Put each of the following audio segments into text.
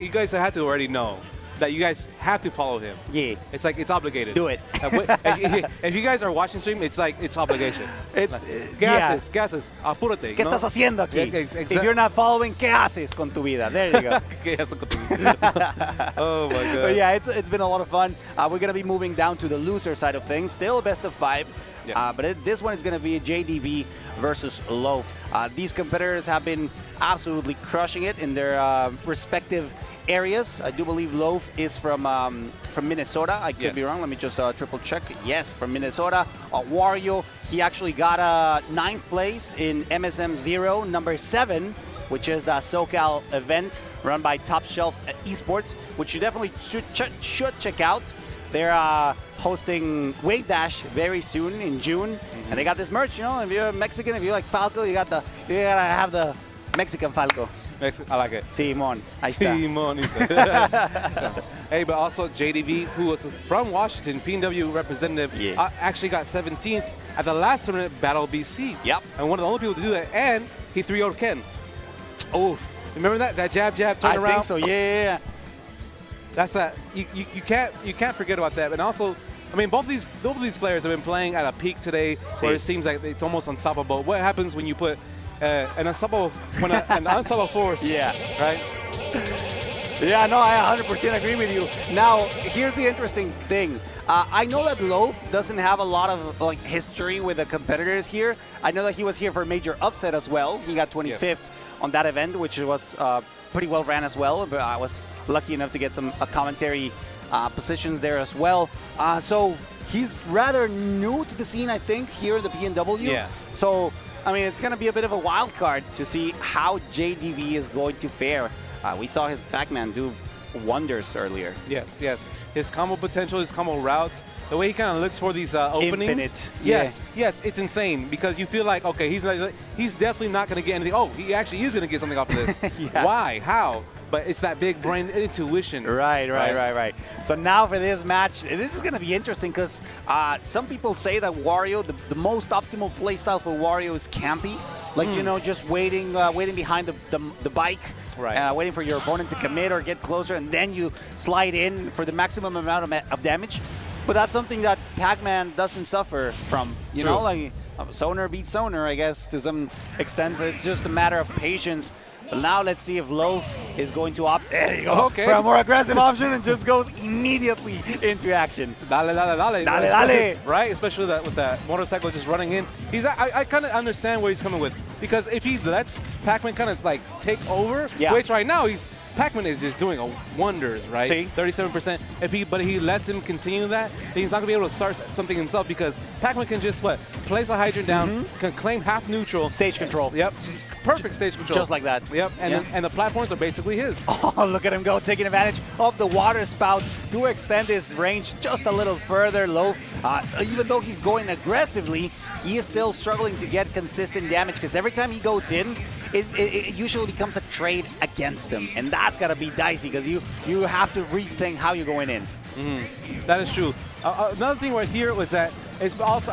You guys have to already know that you guys have to follow him. Yeah. It's like, it's obligated. Do it. If you guys are watching stream, it's like, it's obligation. It's, gases, apúrate. ¿Qué estás haciendo aquí? Exactly. If you're not following, ¿qué haces con tu vida? There you go. Oh my God. But yeah, it's been a lot of fun. We're going to be moving down to the loser side of things. Still best of 5. Yeah. But this one is going to be JDV versus Loaf. These competitors have been absolutely crushing it in their respective areas. I do believe Loaf is from Minnesota. I could be wrong. Let me just triple check. Yes, from Minnesota. Wario, he actually got 9th place in MSM 0, number 7, which is the SoCal event run by Top Shelf Esports, which you definitely should check out. They're hosting Wave Dash very soon in June, and they got this merch. You know, if you're Mexican, if you like Falco, you gotta have the Mexican Falco. I like it. Simón, ahí está. Simón. Hey, but also JDV, who was from Washington, PNW representative, actually got 17th at the last tournament, Battle BC. Yep. And one of the only people to do that, and he 3-0'd Ken. Oof. Remember that? That jab, turn around? I think so, yeah. That's that. You can't forget about that. And also, I mean, both of these players have been playing at a peak today, where it seems like it's almost unstoppable. What happens when you put an unstoppable force? Yeah. Right. Yeah, no, I 100% agree with you. Now, here's the interesting thing. I know that Loaf doesn't have a lot of history with the competitors here. I know that he was here for a major upset as well. He got 25th on that event, which was pretty well ran as well. But I was lucky enough to get some commentary positions there as well. So he's rather new to the scene, I think, here in the PNW. Yeah. So, I mean, it's going to be a bit of a wild card to see how JDV is going to fare. We saw his Pac-Man do wonders earlier. Yes. His combo potential, his combo routes, the way he kind of looks for these openings. Infinite. Yes, it's insane because you feel like, okay, he's definitely not going to get anything. Oh, he actually is going to get something off of this. Why? How? But it's that big brain intuition. Right. So now for this match, this is going to be interesting because some people say that Wario, the most optimal playstyle for Wario is campy. Like, you know, just waiting behind the bike, waiting for your opponent to commit or get closer, and then you slide in for the maximum amount of damage. But that's something that Pac-Man doesn't suffer from. You know, like Sonar beats Sonar, I guess, to some extent. So it's just a matter of patience. But now let's see if Loaf is going to opt for a more aggressive option and just goes immediately into action. Dale. Right? Especially with that motorcycle just running in. I kind of understand where he's coming with. Because if he lets Pac-Man kind of like take over, which right now Pac-Man is just doing wonders, right? See? 37%. But he lets him continue that, then he's not going to be able to start something himself because Pac-Man can just, place a hydrant down, can claim half neutral. Stage control. Yep. Perfect stage control. Just like that. Yep. And the platforms are basically his. Oh, look at him go, taking advantage of the water spout to extend his range just a little further. Loaf, even though he's going aggressively, he is still struggling to get consistent damage because every time he goes in, it usually becomes a trade against him. And that's got to be dicey because you have to rethink how you're going in. That is true. Another thing right here was that it's also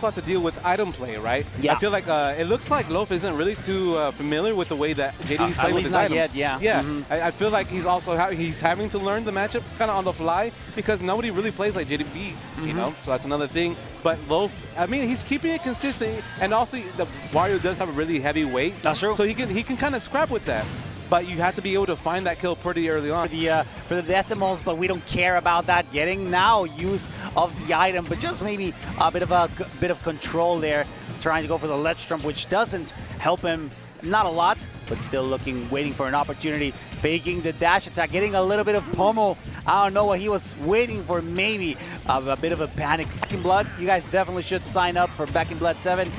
have to deal with item play, right? Yeah. I feel like it looks like Loaf isn't really too familiar with the way that JDV's playing with his items. Yet, I feel like he's also he's having to learn the matchup kind of on the fly because nobody really plays like JDV, you know? So that's another thing. But Loaf, I mean, he's keeping it consistent, and also the Wario does have a really heavy weight. That's true. So he can kind of scrap with that. But you have to be able to find that kill pretty early on. For the decimals, but we don't care about that. Getting now use of the item, but just maybe a bit of control there, trying to go for the ledge jump, which doesn't help him. Not a lot, but still waiting for an opportunity. Faking the dash attack, getting a little bit of pummel. I don't know what he was waiting for, maybe a bit of a panic. Back in Blood, you guys definitely should sign up for Back in Blood 7.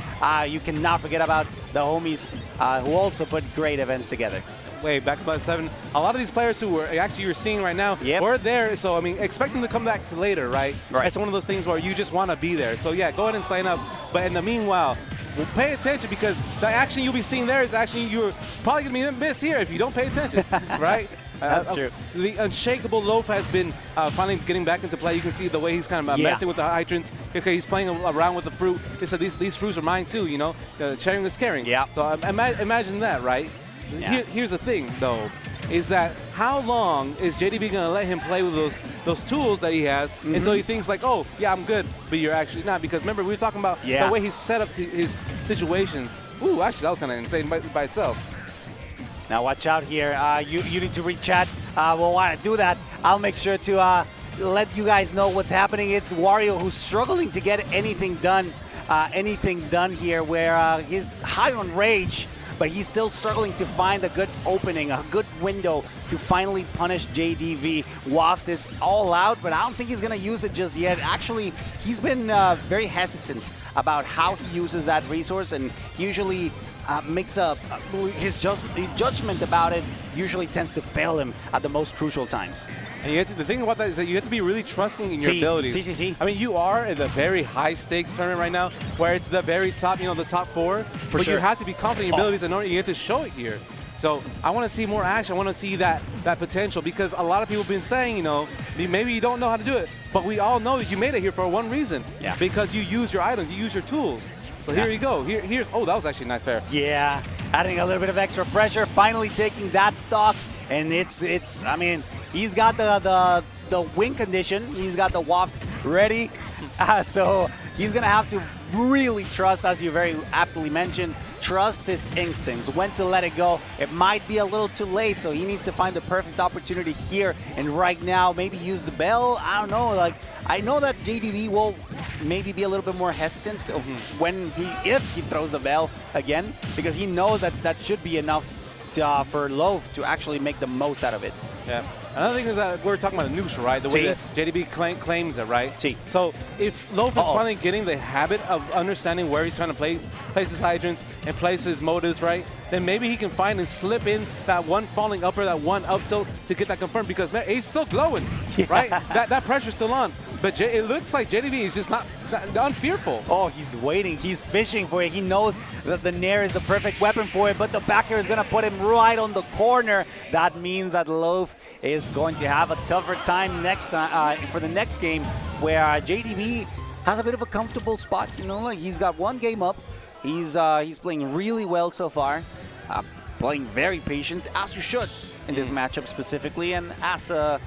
You cannot forget about the homies who also put great events together. Back in Blood 7, a lot of these players who you're seeing right now were there, so I mean, expect them to come back to later, right? It's one of those things where you just want to be there. So yeah, go ahead and sign up. But in the meanwhile, pay attention because the action you'll be seeing there is actually you're probably going to be missed here if you don't pay attention, right? That's true. The unshakable Loaf has been finally getting back into play. You can see the way he's kind of messing with the hydrants. Okay, he's playing around with the fruit. He said these fruits are mine too, you know? Sharing is caring. Yeah. So imagine that, right? Yeah. Here's the thing, though, is that how long is JDV going to let him play with those tools that he has? And so he thinks like, oh, yeah, I'm good, but you're actually not. Because remember, we were talking about the way he set up his situations. Ooh, actually, that was kind of insane by itself. Now watch out here. You need to read chat. Well, while I do that, I'll make sure to let you guys know what's happening. It's Wario who's struggling to get anything done here, where he's high on rage, but he's still struggling to find a good opening, a good window to finally punish JDV. Waft is all out, but I don't think he's going to use it just yet. Actually, he's been very hesitant about how he uses that resource, and he usually makes his judgment about it usually tends to fail him at the most crucial times. And the thing about that is that you have to be really trusting in your abilities. I mean, you are in a very high-stakes tournament right now, where it's the very top, the top 4. But you have to be confident in your abilities, and you have to show it here. So I want to see more action. I want to see that potential, because a lot of people have been saying, maybe you don't know how to do it, but we all know that you made it here for one reason. Yeah. Because you use your items, you use your tools. So here you go. Here's oh, that was actually a nice pair. Yeah, adding a little bit of extra pressure, finally taking that stock, and I mean, he's got the win condition, he's got the waft ready, so he's gonna have to really trust, as you very aptly mentioned, trust his instincts, when to let it go. It might be a little too late, so he needs to find the perfect opportunity here and right now. Maybe use the bell. I don't know. Like, I know that JDV will maybe be a little bit more hesitant of if he throws the bell again, because he knows that should be enough for Loaf to actually make the most out of it. Yeah. Another thing is that we're talking about a noosh, right? The way that JDV claims it, right? So if Loaf is finally getting the habit of understanding where he's trying to place his hydrants and place his motives, right, then maybe he can find and slip in that one falling upper, that one up tilt to get that confirmed, because man, he's still glowing, right? That pressure's still on. But it looks like JDV is just not unfearful. Oh, he's waiting. He's fishing for it. He knows that the Nair is the perfect weapon for it, but the back air is going to put him right on the corner. That means that Loaf is going to have a tougher time for the next game, where JDV has a bit of a comfortable spot. Like, he's got one game up. He's playing really well so far, playing very patient, as you should in this matchup specifically, and as a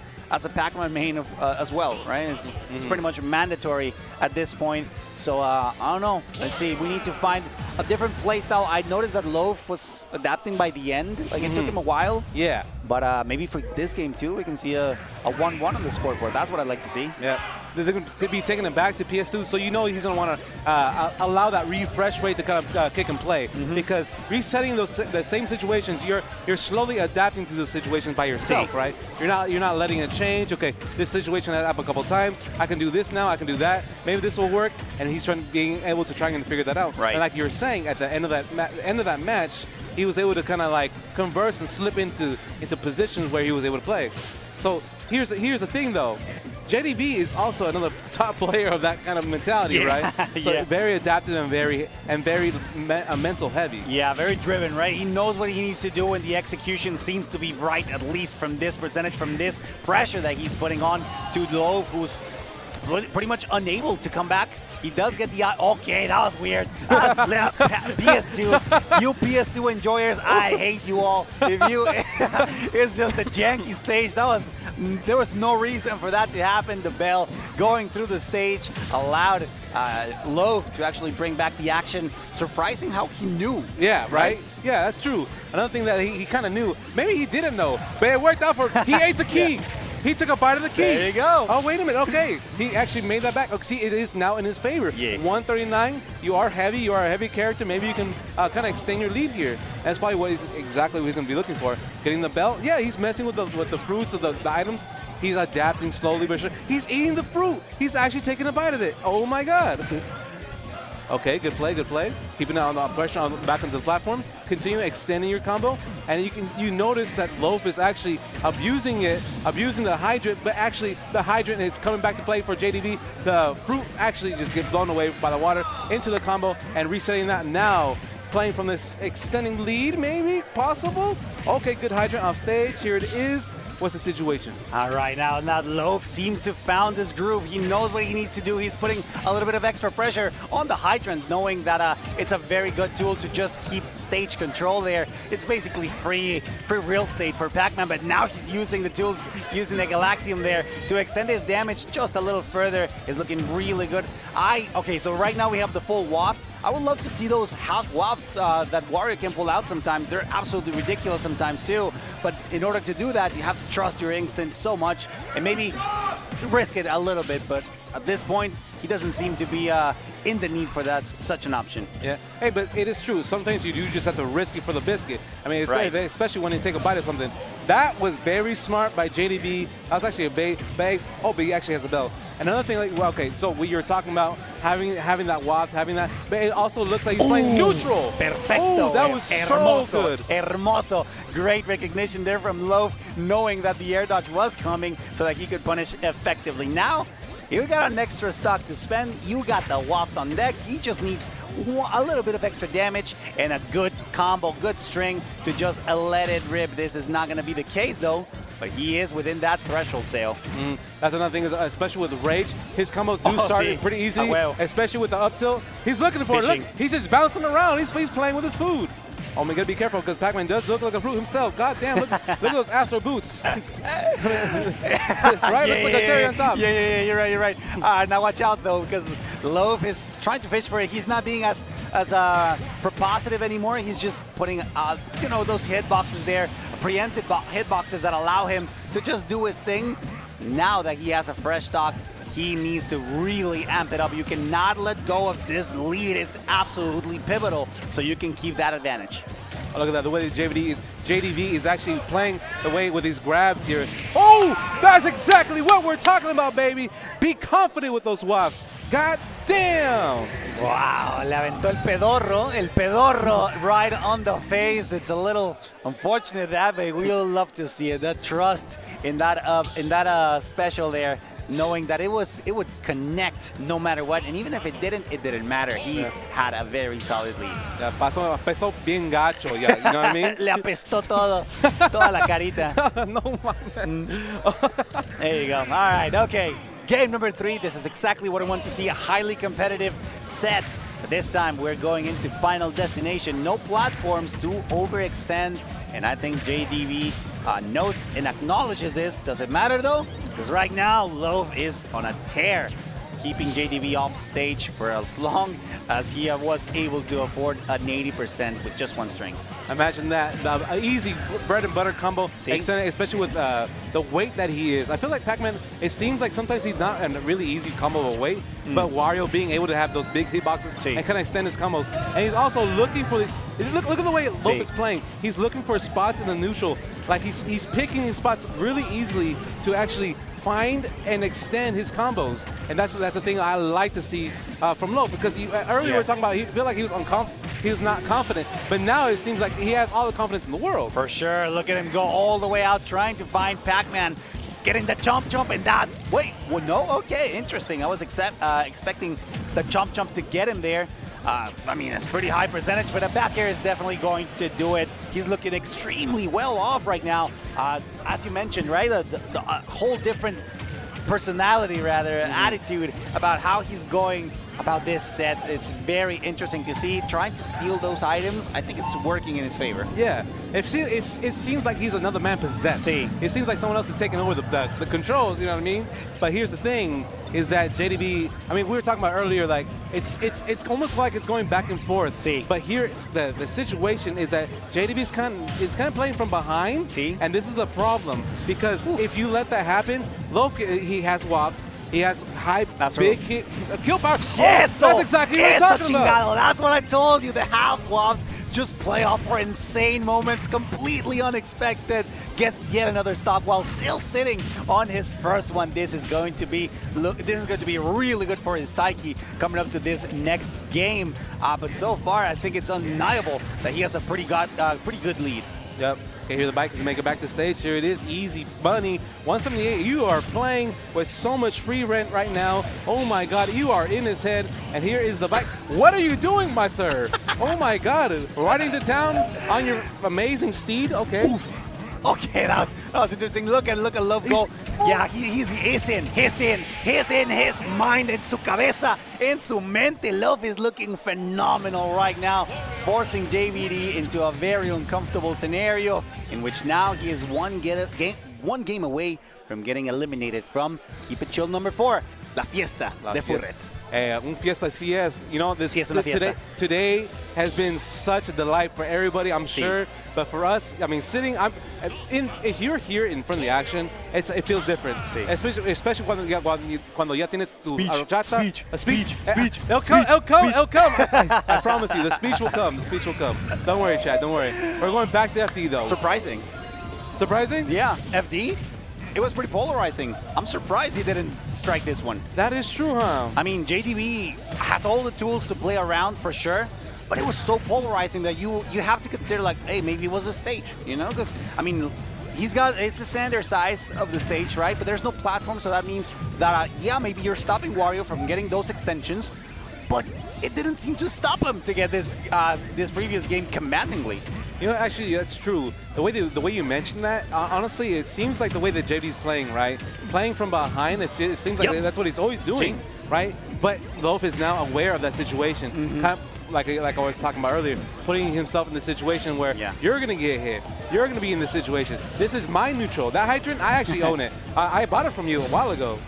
Pac-Man main as well, right? It's pretty much mandatory at this point. So I don't know. Let's see. We need to find a different playstyle. I noticed that Loaf was adapting by the end. Like, it took him a while. Yeah. But maybe for this game too, we can see a 1-1 on the scoreboard. That's what I'd like to see. Yeah. They're going to be taking him back to PS2, so he's going to want to allow that refresh rate to kind of kick and play. Because resetting the same situations, you're slowly adapting to those situations by yourself, right? You're not letting it change. Okay, this situation has happened a couple of times. I can do this now. I can do that. Maybe this will work. And he's being able to try and figure that out. Right. And like you were saying, at the end of that match, he was able to kind of like converse and slip into positions where he was able to play. So here's the thing though. JDV is also another top player of that kind of mentality, right? So very adaptive and very mental heavy. Yeah, very driven, right? He knows what he needs to do, and the execution seems to be right, at least from this percentage, from this pressure that he's putting on to Loaf, who's pretty much unable to come back. He does get the okay, that was weird. PS2, you PS2 enjoyers, I hate you all. It's just a janky stage. There was no reason for that to happen. The bell going through the stage allowed Loaf to actually bring back the action. Surprising how he knew. Yeah, right? Yeah, that's true. Another thing that he kind of knew, maybe he didn't know, but it worked out for him. He ate the key. He took a bite of the key. There you go. Oh, wait a minute. Okay. He actually made that back. Oh, see, it is now in his favor. Yeah. 139. You are heavy. You are a heavy character. Maybe you can kind of extend your lead here. That's probably exactly what he's going to be looking for. Getting the belt. Yeah, he's messing with the fruits of the items. He's adapting slowly but sure. He's eating the fruit. He's actually taking a bite of it. Oh, my God. Okay, good play, good play. Keeping it on the pressure back onto the platform. Continue extending your combo, and you notice that Loaf is actually abusing the hydrant, but actually the hydrant is coming back to play for JDV. The fruit actually just gets blown away by the water into the combo and resetting that now. Playing from this extending lead, maybe, possible. Okay, good hydrant off stage. Here it is. what's the situation? All right, now Loaf seems to have found his groove. He knows what he needs to do. He's putting a little bit of extra pressure on the hydrant, knowing that it's a very good tool to just keep stage control there. It's basically free real estate for Pac-Man, but now he's using the tools, using the Galaxium there to extend his damage just a little further. Is looking really good. Okay, so right now we have the full waft. I would love to see those half wafts that Wario can pull out sometimes. They're absolutely ridiculous sometimes too. But in order to do that, you have to trust your instinct so much and maybe risk it a little bit. But at this point, he doesn't seem to be in the need for such an option. Yeah. Hey, but it is true. Sometimes you do just have to risk it for the biscuit. I mean, especially when you take a bite of something. That was very smart by JDV. That was actually a bag. Oh, but he actually has a bell. Another thing, like, well, okay, so we were talking about having that waft, but it also looks like he's playing neutral. Perfecto. Ooh, that was hermoso, so good. Hermoso. Great recognition there from Loaf, knowing that the air dodge was coming so that he could punish effectively. Now, you got an extra stock to spend. You got the waft on deck. He just needs a little bit of extra damage and a good combo, good string to just let it rip. This is not going to be the case, though. But he is within that threshold, Sale. That's another thing, is especially with Rage, his combos do start pretty easily, especially with the up tilt. He's looking for it. Look, he's just bouncing around. He's playing with his food. Oh, we gotta be careful because Pac-Man does look like a fruit himself. God damn, look at those Astro boots. Right? Looks like a cherry on top. Yeah, you're right. Now watch out though, because Loaf is trying to fish for it. He's not being as propositive anymore. He's just putting those hitboxes there, preemptive hitboxes that allow him to just do his thing. Now that he has a fresh stock, he needs to really amp it up. You cannot let go of this lead. It's absolutely pivotal, so you can keep that advantage. Oh, look at that, the way that JDV is actually playing the way with these grabs here. Oh, that's exactly what we're talking about, baby. Be confident with those wafts. God damn. Wow, le aventó el pedorro right on the face. It's a little unfortunate that, but we'll love to see it. The trust in that special there, knowing that it would connect no matter what, and even if it didn't matter. He had a very solid lead. Ya pesó bien gacho, ya, you know what I mean? Le apestó toda la carita. No mames. There you go. All right, okay. Game number 3. This is exactly what I want to see, a highly competitive set. This time we're going into Final Destination. No platforms to overextend, and I think JDV knows and acknowledges this. Does it matter though? Because right now, Loaf is on a tear, keeping JDV off stage for as long as he was able to afford an 80% with just one string. Imagine that, an easy bread and butter combo, especially with the weight that he is. I feel like Pac-Man, it seems like sometimes he's not a really easy combo of weight, but Wario being able to have those big hitboxes and kind of extend his combos. And he's also looking for these, look at the way Loaf is playing. He's looking for spots in the neutral. Like he's picking these spots really easily to actually find and extend his combos, and that's the thing I like to see from Loaf, because earlier we were talking about he felt like he was not confident, but now it seems like he has all the confidence in the world. For sure, look at him go all the way out trying to find Pac-Man, getting the jump, and that's okay, interesting. I was expecting the jump to get him there. I mean, it's pretty high percentage, but a back air is definitely going to do it. He's looking extremely well off right now. As you mentioned, right, the whole different personality, attitude about how he's going about this set. It's very interesting to see. Trying to steal those items, I think it's working in his favor. Yeah, it seems like he's another man possessed. It seems like someone else is taking over the controls, you know what I mean? But here's the thing, is that JDV, I mean, we were talking about earlier, like, it's almost like it's going back and forth. But here, the situation is that JDV is kind of playing from behind. And this is the problem, because if you let that happen, Loaf, he has whopped. He has big kill power. Yes, that's exactly what I'm talking about. That's what I told you. The half wobs just play off for insane moments, completely unexpected. Gets yet another stop while still sitting on his first one. This is going to be really good for his psyche coming up to this next game. But so far, I think it's undeniable that he has a pretty good lead. Yep. Okay, here the bike is making it back to stage. Here it is, easy money. 178, you are playing with so much free rent right now. Oh my God, you are in his head. And here is the bike. What are you doing, my sir? Oh my God, riding to town on your amazing steed? Okay. Oof. Okay, that was interesting. Look at Loaf go. Yeah, he's in his mind, en su cabeza, en su mente. Loaf is looking phenomenal right now, forcing JDV into a very uncomfortable scenario in which now he is one game away from getting eliminated from Keep It Chill number 4, La Fiesta de Furret. Un fiesta sí es. You know, this, sí es una fiesta. Today has been such a delight for everybody, I'm sure. But for us, I mean, if you're here in front of the action, it feels different. Sí. Especially cuando ya tienes tu speech. It'll come. I promise you, the speech will come. Don't worry, Chad, don't worry. We're going back to FD, though. Surprising? Yeah. FD? It was pretty polarizing. I'm surprised he didn't strike this one. That is true, huh? I mean, JDV has all the tools to play around for sure, but it was so polarizing that you have to consider, like, hey, maybe it was a stage, you know? Because, I mean, it's the standard size of the stage, right? But there's no platform, so that means that, yeah, maybe you're stopping Wario from getting those extensions, but it didn't seem to stop him to get this previous game commandingly. You know, actually, that's true. The way you mentioned that, honestly, it seems like the way that JD's playing, right? Playing from behind, it seems like that's what he's always doing, right? But Loaf is now aware of that situation. Kind of like I was talking about earlier, putting himself in the situation where you're going to get hit. You're going to be in this situation. This is my neutral. That hydrant, I actually own it. I bought it from you a while ago.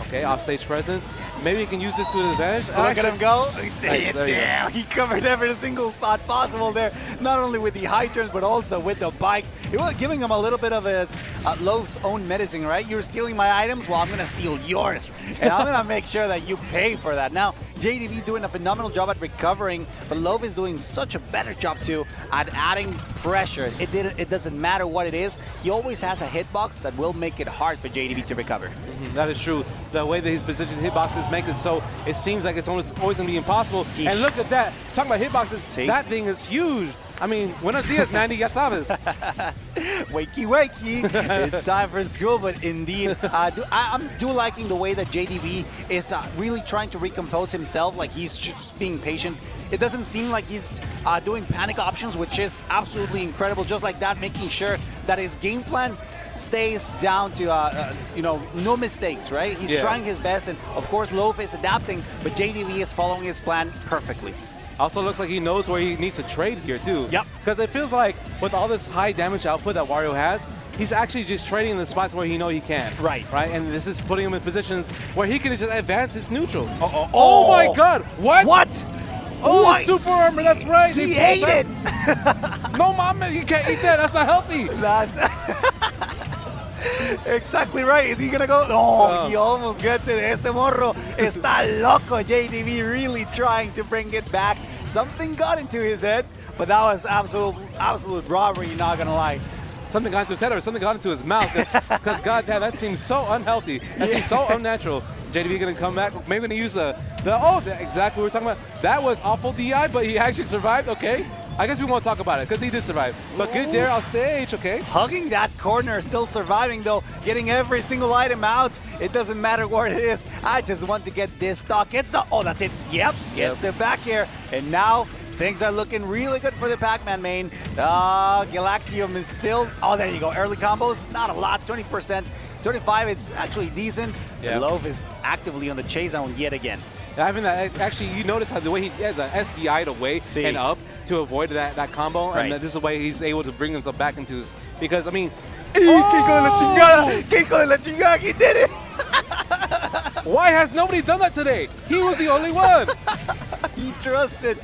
Okay, offstage presence. Maybe he can use this to his advantage. Look at him go. Damn, he covered every single spot possible there. Not only with the high turns, but also with the bike. It was giving him a little bit of his Loaf's own medicine, right? You're stealing my items, well, I'm going to steal yours. And I'm going to make sure that you pay for that. Now, JDV doing a phenomenal job at recovering, but Loaf is doing such a better job, too, at adding pressure. It doesn't matter what it is. He always has a hitbox that will make it hard for JDV to recover. That is true. The way that he's positioned hitboxes makes it so it seems like it's always going to be impossible. Yeesh. And look at that. Talking about hitboxes, that thing is huge. I mean, buenos dias, Mandy, ya sabes. Wakey. It's time for school, but indeed, I'm liking the way that JDV is really trying to recompose himself, like he's just being patient. It doesn't seem like he's doing panic options, which is absolutely incredible. Just like that, making sure that his game plan stays down to, no mistakes, right? He's trying his best, and of course, Loaf is adapting, but JDV is following his plan perfectly. Also looks like he knows where he needs to trade here, too. Yep. Because it feels like with all this high damage output that Wario has, he's actually just trading in the spots where he knows he can. Right. And this is putting him in positions where he can just advance his neutral. Oh my God. What? Oh, what? Super armor, that's right. He ate it. No, mama, you can't eat that. That's not healthy. Exactly right. Is he going to go? Oh, he almost gets it. Ese morro está loco. JDV really trying to bring it back. Something got into his head, but that was absolute robbery, not going to lie. Something got into his head or something got into his mouth. Because, goddamn, that seems so unhealthy. That seems so unnatural. JDV going to come back. Maybe going to use exactly what we're talking about. That was awful DI, but he actually survived. Okay. I guess we won't talk about it because he did survive. But good there off stage, okay. Hugging that corner, still surviving though, getting every single item out. It doesn't matter where it is. I just want to get this stock. Oh, that's it. Yep, gets the back air. And now things are looking really good for the Pac-Man main. Galaxium is still, there you go. Early combos, not a lot, 20%. 25, it's actually decent. Yeah. Loaf is actively on the chase zone yet again. Having that, actually, you notice how the way he has an SDI'd away and up to avoid that combo, and this is the way he's able to bring himself back into his. Because I mean, ¡Que hijo de la chingada! He did it! Why has nobody done that today? He was the only one. He trusted,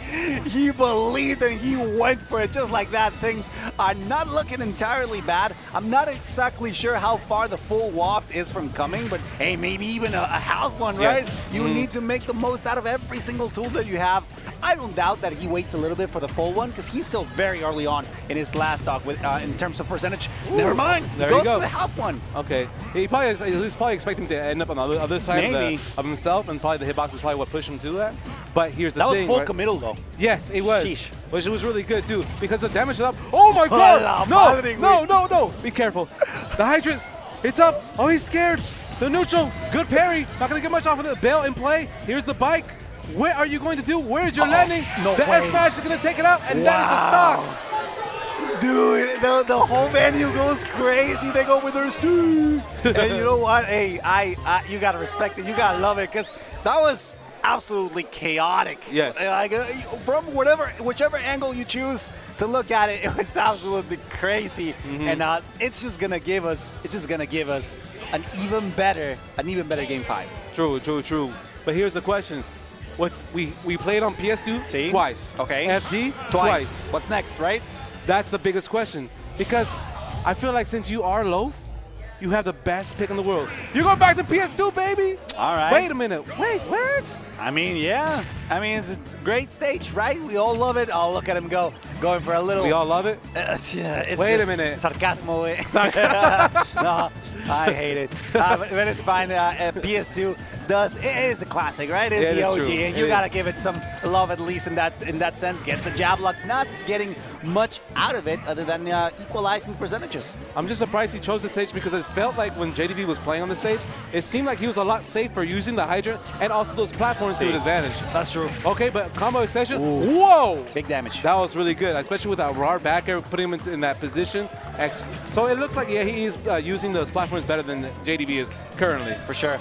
he believed, and he went for it just like that. Things are not looking entirely bad. I'm not exactly sure how far the full waft is from coming, but hey, maybe even a half one, right? You need to make the most out of every single tool that you have. I don't doubt that he waits a little bit for the full one because he's still very early on in his last stock with in terms of percentage. Ooh, never mind. He goes for the half one. Okay. He's probably expecting to end up on the other side of himself, and probably the hitbox is probably what pushed him to that. But here's the thing. That was full committal, though. Yes, it was. Sheesh. Which was really good, too, because the damage is up. Oh, my God! No. Be careful. The hydrant, it's up. Oh, he's scared. The neutral, good parry. Not going to get much off of the bail in play. Here's the bike. What are you going to do? Where's your landing? No the way. S-Smash is going to take it out, and that is a stock. Dude, the whole venue goes crazy. They go with their Steve. And you know what? Hey, you gotta respect it. You gotta love it, because that was absolutely chaotic. Yes. Like, from whichever angle you choose to look at it, it was absolutely crazy. And it's just gonna give us an even better game 5. True. But here's the question. We played on PS2 twice. Okay. FD twice. What's next, right? That's the biggest question, because I feel like since you are Loaf, you have the best pick in the world. You're going back to PS2, baby. All right. Wait a minute. Wait, what? I mean, yeah. I mean, it's a great stage, right? We all love it. Oh, look at him going for a little. We all love it? Wait a minute. Sarcasmo. No, I hate it. But it's fine. PS2 it is a classic, right? It's the OG, true. and you gotta give it some love, at least in that sense. Gets the jab lock, not getting much out of it other than equalizing percentages. I'm just surprised he chose the stage, because it felt like when JDV was playing on the stage, it seemed like he was a lot safer using the hydrant and also those platforms to his advantage. That's true. Okay, but combo extension. Ooh. Whoa! Big damage. That was really good, especially with that raw back air, putting him in that position. So it looks like, yeah, he is using those platforms better than JDV is currently. For sure.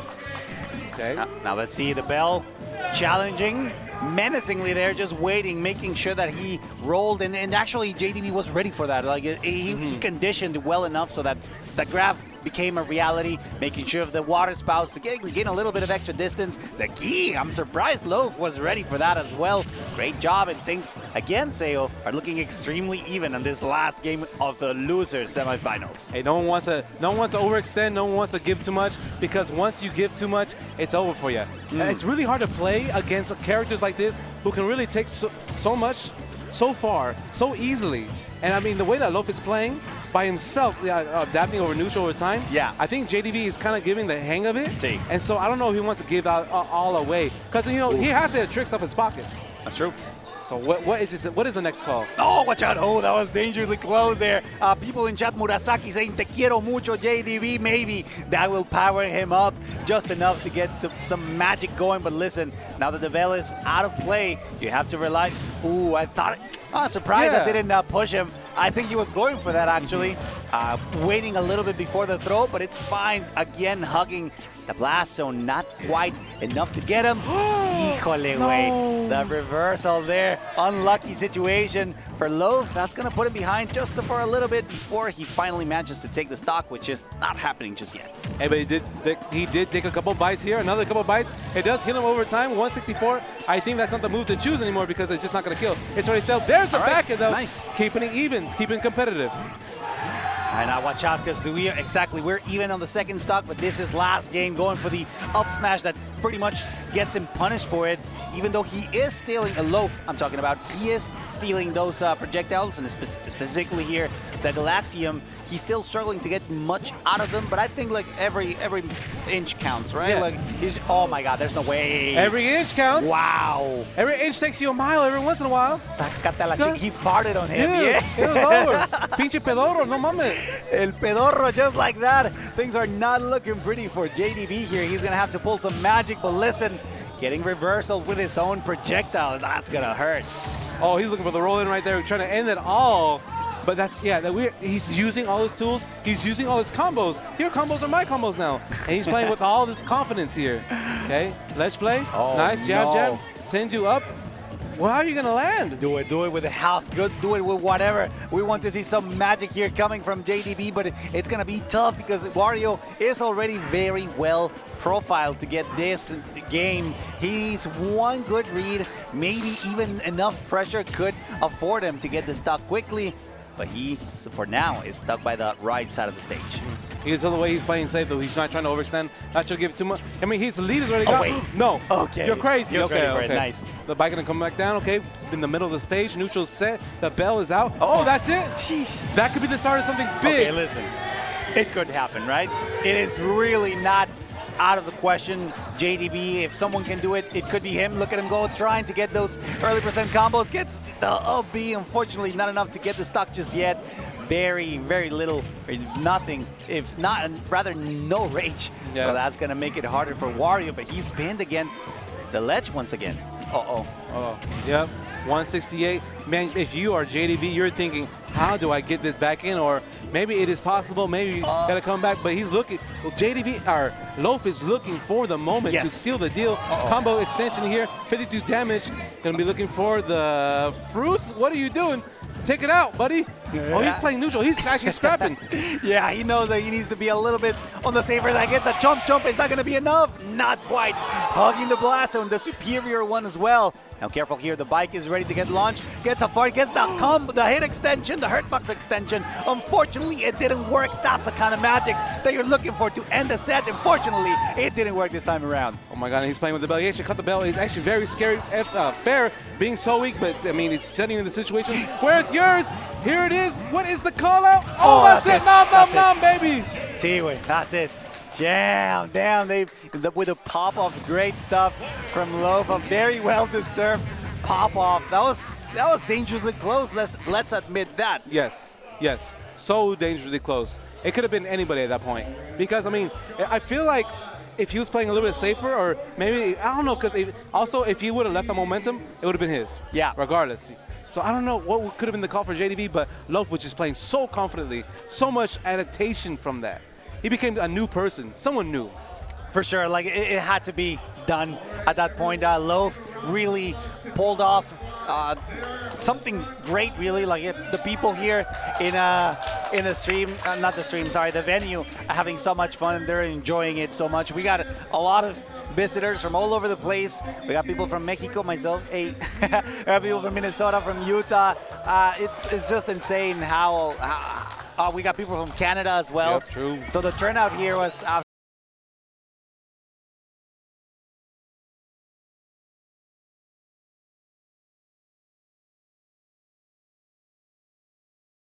Okay. Now let's see the bell challenging menacingly there, just waiting, making sure that he rolled, and actually JDV was ready for that. Like he conditioned well enough so that the grab became a reality, making sure of the water spouts to gain a little bit of extra distance. The key, I'm surprised Loaf was ready for that as well. Great job, and things, again, Seo, are looking extremely even on this last game of the losers semifinals. Hey, no one wants to overextend, no one wants to give too much, because once you give too much, it's over for you. It's really hard to play against characters like this who can really take so much, so far, so easily. And I mean, the way that Loaf is playing by himself, adapting over neutral over time, I think JDV is kind of giving the hang of it. And so I don't know if he wants to give out all away, because he has to have tricks up his pockets. That's true. So what is the next call? Oh, watch out. Oh, that was dangerously close there. People in chat, Murasaki saying, te quiero mucho, JDV. Maybe that will power him up just enough to get some magic going. But listen, now that the bell is out of play, you have to rely. Ooh, I thought, surprised I didn't push him. I think he was going for that, actually. Waiting a little bit before the throw, but it's fine. Again, hugging the blast zone, not quite enough to get him. Híjole, güey. The reversal there. Unlucky situation for Loaf. That's going to put him behind just for a little bit before he finally manages to take the stock, which is not happening just yet. Hey, but he did take a couple bites here, another couple bites. It does hit him over time, 164. I think that's not the move to choose anymore, because it's just not going to kill. It's already still. There's the back end, though. Nice. Keeping it even, keeping it competitive. And now watch out, because we're even on the second stock, but this is last game, going for the up smash that pretty much gets him punished for it, even though he is stealing a Loaf. I'm talking about, he is stealing those projectiles, and specifically here the Galaxium. He's still struggling to get much out of them, but I think like every inch counts, right? Yeah. Like oh my God, there's no way. Every inch counts. Wow. Every inch takes you a mile every once in a while. Sácate la chica. He farted on him. Yeah. It was over. Pinche pedorro, no mames. El pedorro, just like that. Things are not looking pretty for JDV here. He's gonna have to pull some magic, but listen, getting reversal with his own projectile, that's gonna hurt. Oh, he's looking for the roll-in right there, trying to end it all. But that's, he's using all his tools. He's using all his combos. Your combos are my combos now. And he's playing with all this confidence here. Okay, let's play. Oh, nice jab. Send you up. Well, how are you going to land? Do it with a half good. Do it with whatever. We want to see some magic here coming from JDV, but it's going to be tough because Wario is already very well profiled to get this game. He needs one good read, maybe even enough pressure could afford him to get the stock quickly. But he, for now, is stuck by the right side of the stage. You can tell the way he's playing safe, though. He's not trying to overextend. Not trying to give it too much. I mean, his lead is already gone. Wait. No. Okay. You're crazy. He was ready for it. Nice. The bike going to come back down. Okay. In the middle of the stage. Neutral set. The bell is out. Oh, that's it. Sheesh. That could be the start of something big. Okay, listen. It could happen, right? It is really not out of the question. JDV, if someone can do it, it could be him. Look at him go, trying to get those early percent combos. Gets the up B. Unfortunately, not enough to get the stock just yet. Very, very little, or nothing, if not, rather no rage. Yeah. So that's going to make it harder for Wario, but he's pinned against the ledge once again. Uh-oh. Oh, yep. 168. Man, if you are JDV, you're thinking, how do I get this back in? Or maybe it is possible, maybe you got to come back. But he's looking, well, JDV, or Loaf is looking for the moment to seal the deal. Combo extension here, 52 damage. Going to be looking for the fruits. What are you doing? Take it out, buddy. Oh, he's playing neutral. He's actually scrapping. Yeah, he knows that he needs to be a little bit on the safer side. Gets the jump. It's not going to be enough. Not quite. Hugging the blast zone, the superior one as well. Now careful here. The bike is ready to get launched. Gets a fart. Gets the combo, the hit extension, the hurtbox extension. Unfortunately, it didn't work. That's the kind of magic that you're looking for to end the set. Unfortunately, it didn't work this time around. Oh my God, he's playing with the bell. He actually cut the bell. It's actually very scary. Fair being so weak, but I mean, it's setting you in the situation. Where's yours? Here it is. What is the call out? Oh, that's it. Nom, baby. T-Win, that's it. Damn, with a pop-off, great stuff from Loaf, a very well-deserved pop-off. That was dangerously close. Let's admit that. Yes, so dangerously close. It could have been anybody at that point. Because I mean, I feel like if he was playing a little bit safer, or maybe I don't know, because if he would have left the momentum, it would have been his. Yeah. Regardless. So I don't know what could have been the call for JDV, but Loaf was just playing so confidently, so much adaptation from that. He became a new person, someone new. For sure, like it had to be done at that point. Loaf really pulled off something great, really. Like the people here in the stream, not the stream, sorry, the venue, are having so much fun and they're enjoying it so much. We got a lot of visitors from all over the place. We got people from Mexico, myself, we got people from Minnesota, from Utah. It's just insane how we got people from Canada as well. Yep, true. So the turnout here was